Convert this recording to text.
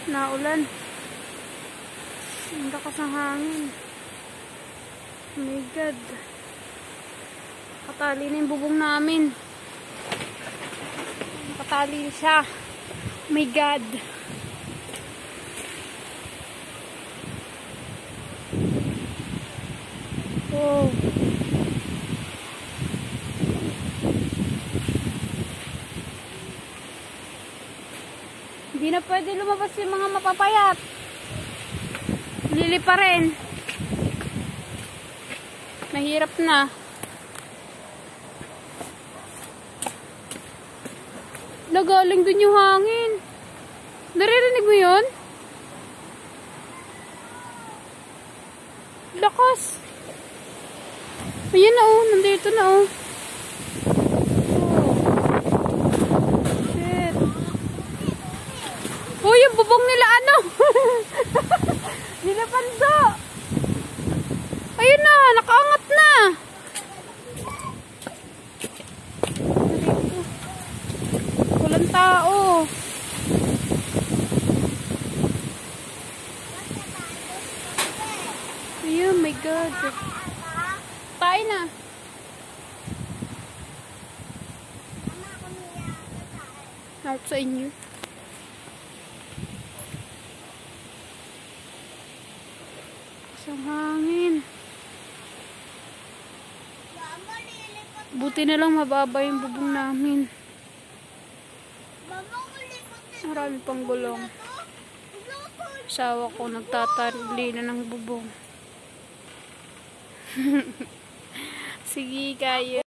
Naulan. Ang lakas ng hangin. Oh my God. Katali na yung bubong namin. Katali siya. Oh my God. Oh. Hindi na pwede lumabas yung mga mapapayat. Lili pa rin. Mahirap na. Nagaling dun yung hangin. Naririnig mo yun? Lakas. Ayan na oh. Nandito na oh. Shit. Oh, yung bubong nila ano? Nilapando. Ayun na. Nakaangat na. Walang tao. Ayun, my God. Tayo na. Out sa inyo. Sa hangin. Buti na lang mababa yung bubong namin. Marami pang gulong. Sawa ko nagtatali na ng bubong. Sige kayo.